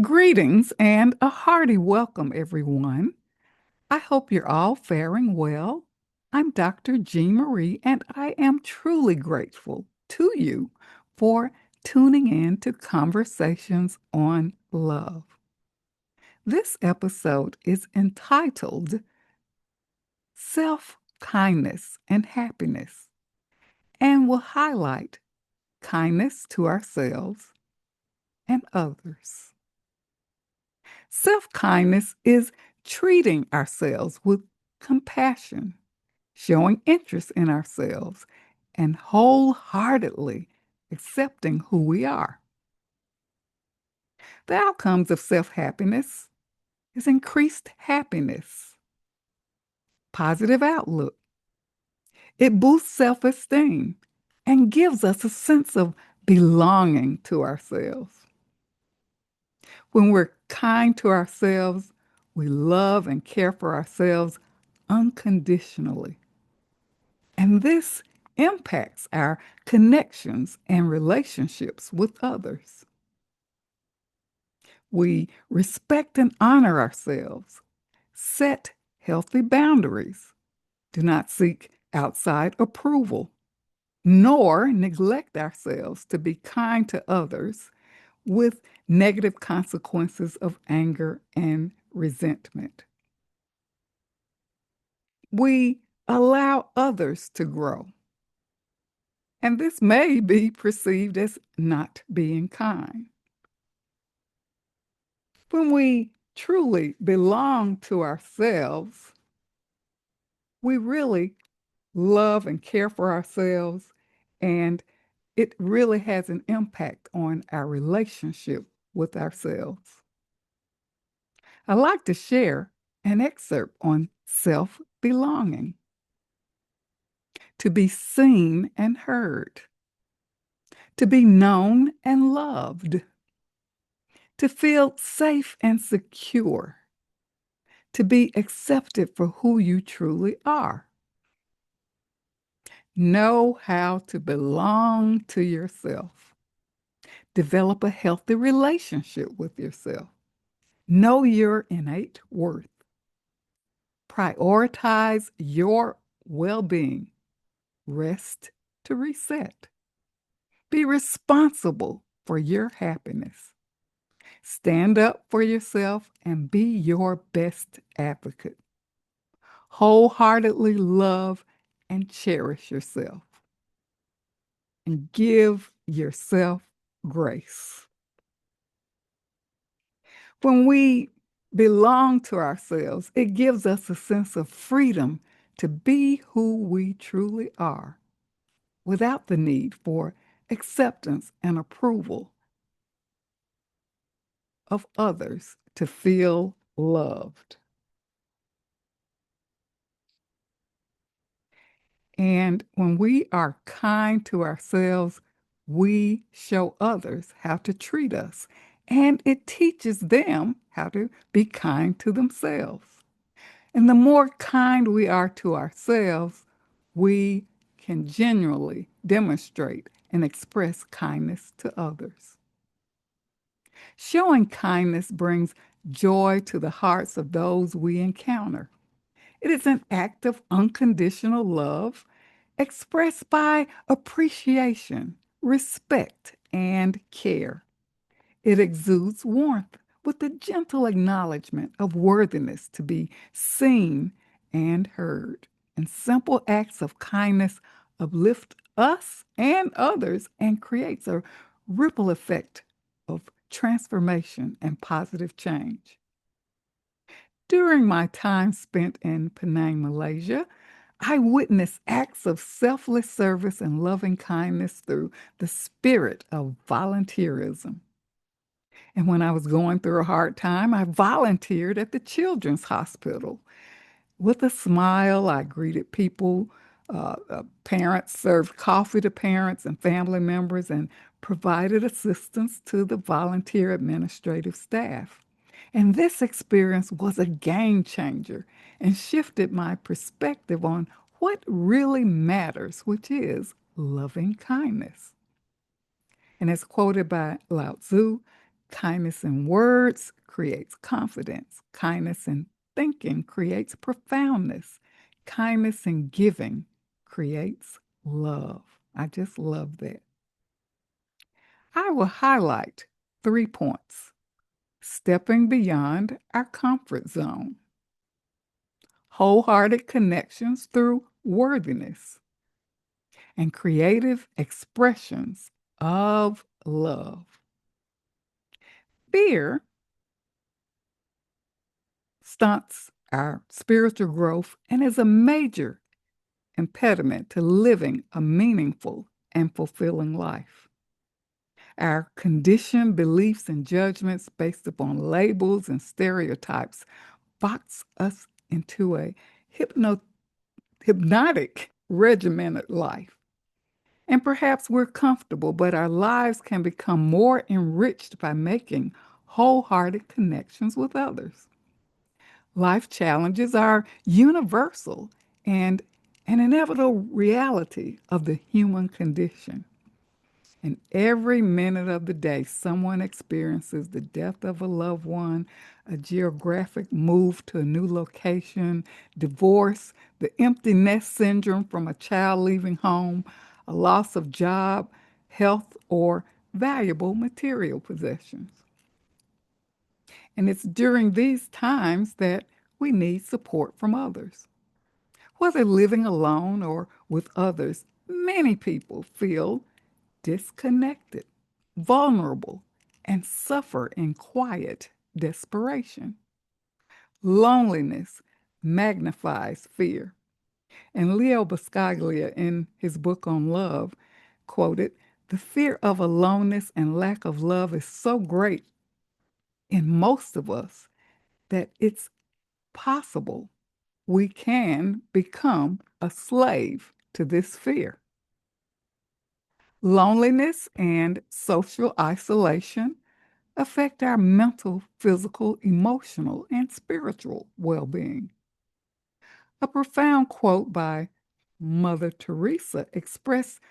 Greetings and a hearty welcome, everyone. I hope you're all faring well. I'm Dr. Jean Marie, and I am truly grateful to you for tuning in to Conversations on Love. This episode is entitled Self-Kindness and Happiness and will highlight kindness to ourselves and others. Self-kindness is treating ourselves with compassion, showing interest in ourselves, and wholeheartedly accepting who we are. The outcomes of self-happiness is increased happiness, positive outlook. It boosts self-esteem and gives us a sense of belonging to ourselves. When we're kind to ourselves, we love and care for ourselves unconditionally. And this impacts our connections and relationships with others. We respect and honor ourselves, set healthy boundaries, do not seek outside approval, nor neglect ourselves to be kind to others with negative consequences of anger and resentment. We allow others to grow, and this may be perceived as not being kind. When we truly belong to ourselves, we really love and care for ourselves, and it really has an impact on our relationship with ourselves. I'd like to share an excerpt on self-belonging. To be seen and heard, to be known and loved, to feel safe and secure, to be accepted for who you truly are. Know how to belong to yourself. Develop a healthy relationship with yourself. Know your innate worth. Prioritize your well-being. Rest to reset. Be responsible for your happiness. Stand up for yourself and be your best advocate. Wholeheartedly love and cherish yourself. And give yourself grace. When we belong to ourselves, it gives us a sense of freedom to be who we truly are without the need for acceptance and approval of others to feel loved. And when we are kind to ourselves, we show others how to treat us. And it teaches them how to be kind to themselves. And the more kind we are to ourselves, we can genuinely demonstrate and express kindness to others. Showing kindness brings joy to the hearts of those we encounter. It is an act of unconditional love expressed by appreciation, respect, and care. It exudes warmth with the gentle acknowledgement of worthiness to be seen and heard. And simple acts of kindness uplift us and others and creates a ripple effect of transformation and positive change. During my time spent in Penang, Malaysia, I witnessed acts of selfless service and loving kindness through the spirit of volunteerism. And when I was going through a hard time, I volunteered at the Children's Hospital. With a smile, I greeted people. Parents served coffee to parents and family members and provided assistance to the volunteer administrative staff. And this experience was a game changer and shifted my perspective on what really matters, which is loving kindness. And as quoted by Lao Tzu, Kindness in words creates confidence. Kindness in thinking creates profoundness. Kindness in giving creates love. I just love that. I will highlight 3 points: stepping beyond our comfort zone, wholehearted connections through worthiness, and creative expressions of love. Fear stunts our spiritual growth and is a major impediment to living a meaningful and fulfilling life. Our conditioned beliefs and judgments based upon labels and stereotypes box us into a hypnotic, regimented life. And perhaps we're comfortable, but our lives can become more enriched by making wholehearted connections with others. Life challenges are universal and an inevitable reality of the human condition. And every minute of the day, someone experiences the death of a loved one, a geographic move to a new location, divorce, the empty nest syndrome from a child leaving home, a loss of job, health, or valuable material possessions. And it's during these times that we need support from others. Whether living alone or with others, many people feel disconnected, vulnerable, and suffer in quiet desperation. Loneliness magnifies fear. And Leo Buscaglia, in his book on love, quoted, "The fear of aloneness and lack of love is so great in most of us that it's possible we can become a slave to this fear." Loneliness and social isolation affect our mental, physical, emotional, and spiritual well being. A profound quote by Mother Teresa expressed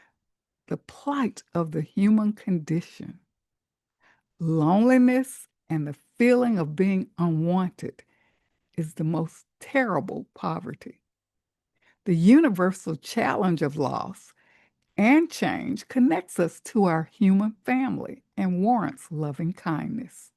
the plight of the human condition. Loneliness and the feeling of being unwanted is the most terrible poverty. The universal challenge of loss and change connects us to our human family and warrants loving kindness.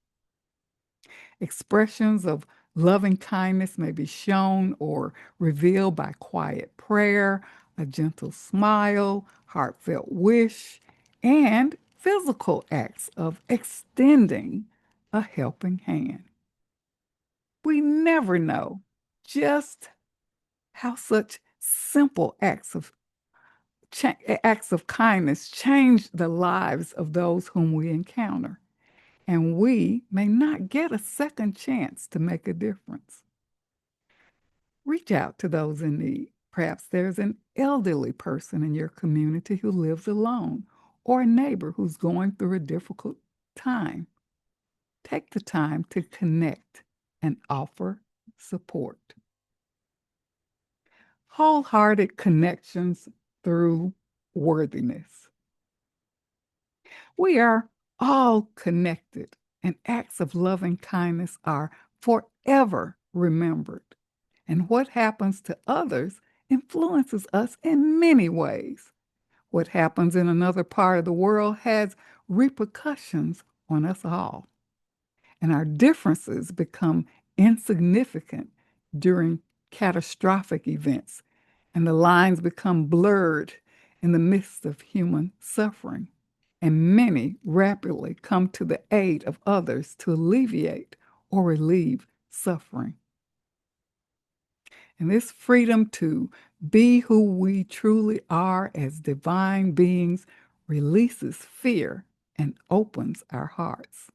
Expressions of loving kindness may be shown or revealed by quiet prayer, a gentle smile, heartfelt wish, and physical acts of extending a helping hand. We never know just how such simple acts of kindness change the lives of those whom we encounter, and we may not get a second chance to make a difference. Reach out to those in need. Perhaps there's an elderly person in your community who lives alone, or a neighbor who's going through a difficult time. Take the time to connect and offer support. Wholehearted connections through worthiness. We are all connected, and acts of loving kindness are forever remembered. And what happens to others influences us in many ways. What happens in another part of the world has repercussions on us all. And our differences become insignificant during catastrophic events, and the lines become blurred in the midst of human suffering. And many rapidly come to the aid of others to alleviate or relieve suffering. And this freedom to be who we truly are as divine beings releases fear and opens our hearts.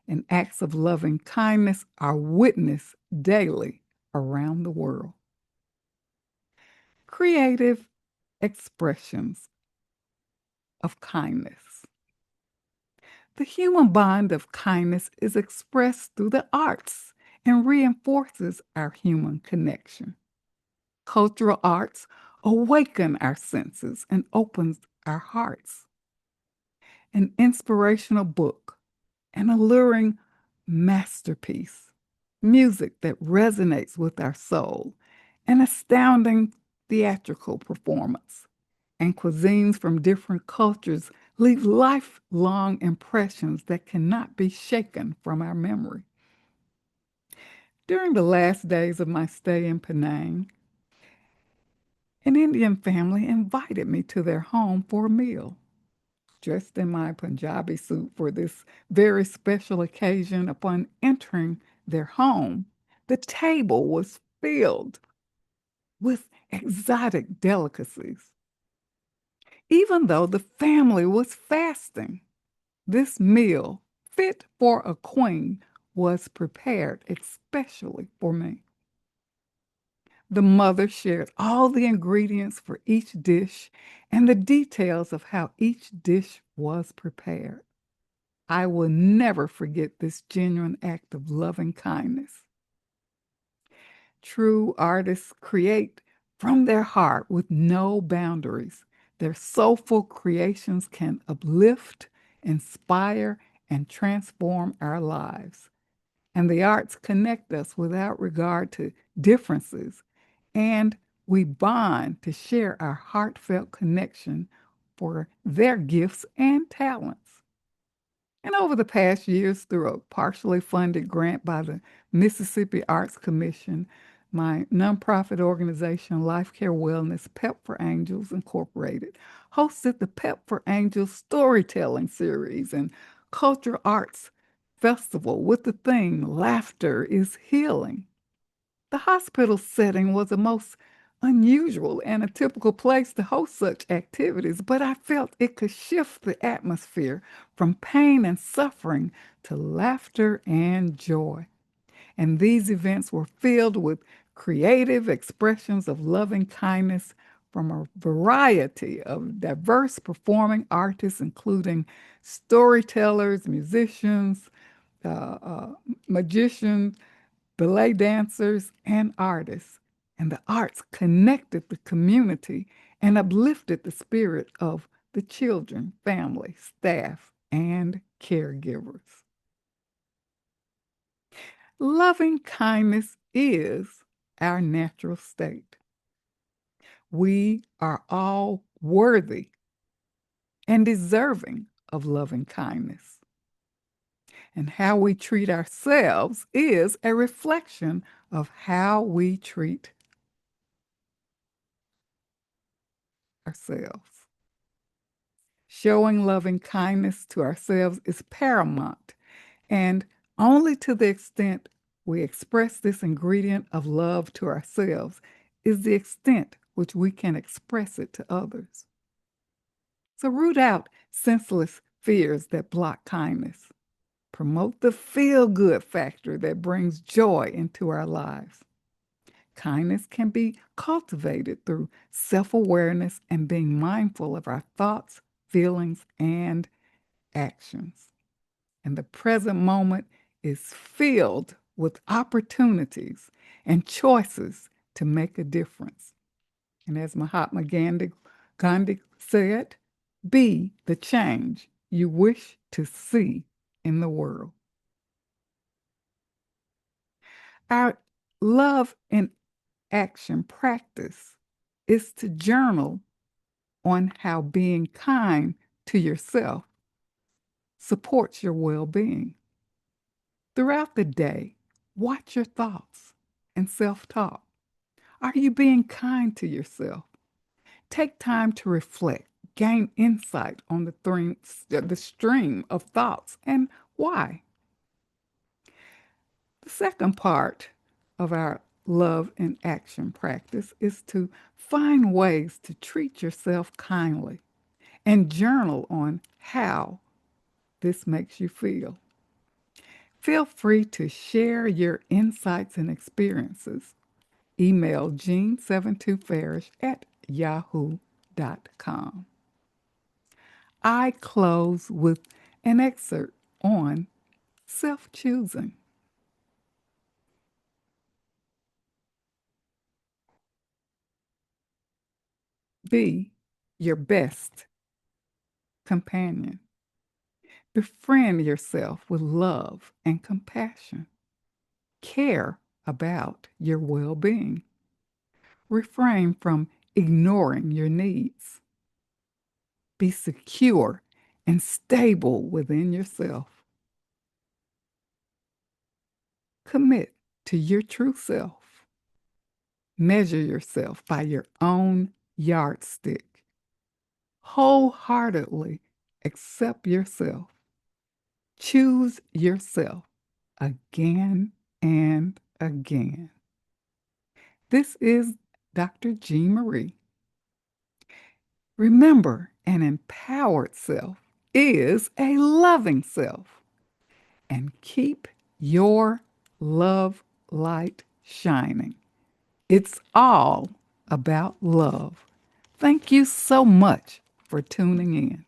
And acts of loving kindness are witnessed daily around the world. Creative expressions of kindness. The human bond of kindness is expressed through the arts and reinforces our human connection. Cultural arts awaken our senses and opens our hearts. An inspirational book an alluring masterpiece, music that resonates with our soul, an astounding theatrical performance, and cuisines from different cultures leave lifelong impressions that cannot be shaken from our memory. During the last days of my stay in Penang, an Indian family invited me to their home for a meal. Dressed in my Punjabi suit for this very special occasion, upon entering their home, the table was filled with exotic delicacies. Even though the family was fasting, this meal, fit for a queen, was prepared especially for me. The mother shared all the ingredients for each dish and the details of how each dish was prepared. I will never forget this genuine act of loving kindness. True artists create from their heart with no boundaries. Their soulful creations can uplift, inspire, and transform our lives. And the arts connect us without regard to differences, and we bond to share our heartfelt connection for their gifts and talents. And over the past years, through a partially funded grant by the Mississippi Arts Commission, my nonprofit organization, Life Care Wellness Pep for Angels Incorporated, hosted the Pep for Angels Storytelling Series and Cultural Arts Festival with the theme Laughter is Healing. The hospital setting was a most unusual and atypical place to host such activities, but I felt it could shift the atmosphere from pain and suffering to laughter and joy. And these events were filled with creative expressions of loving kindness from a variety of diverse performing artists, including storytellers, musicians, uh, magicians, ballet dancers, and artists. And the arts connected the community and uplifted the spirit of the children, family, staff, and caregivers. Loving kindness is our natural state. We are all worthy and deserving of loving kindness. And how we treat ourselves is a reflection of how we treat ourselves. Showing loving kindness to ourselves is paramount, and only to the extent we express this ingredient of love to ourselves is the extent which we can express it to others. So root out senseless fears that block kindness. Promote the feel good factor that brings joy into our lives. Kindness can be cultivated through self awareness and being mindful of our thoughts, feelings, and actions. And the present moment is filled with opportunities and choices to make a difference. And as Mahatma Gandhi said, be the change you wish to see in the world. Our love in action practice is to journal on how being kind to yourself supports your well being. Throughout the day, watch your thoughts and self talk. Are you being kind to yourself? Take time to reflect, gain insight on the stream of thoughts and why. The second part of our love in action practice is to find ways to treat yourself kindly and journal on how this makes you feel. Feel free to share your insights and experiences. Email jean72farish@yahoo.com. I close with an excerpt on self choosing. Be your best companion. Befriend yourself with love and compassion. Care about your well being. Refrain from ignoring your needs. Be secure and stable within yourself. Commit to your true self. Measure yourself by your own yardstick. Wholeheartedly accept yourself. Choose yourself again and again. This is Dr. Jean Marie. Remember, an empowered self is a loving self. And keep your love light shining. It's all about love. Thank you so much for tuning in.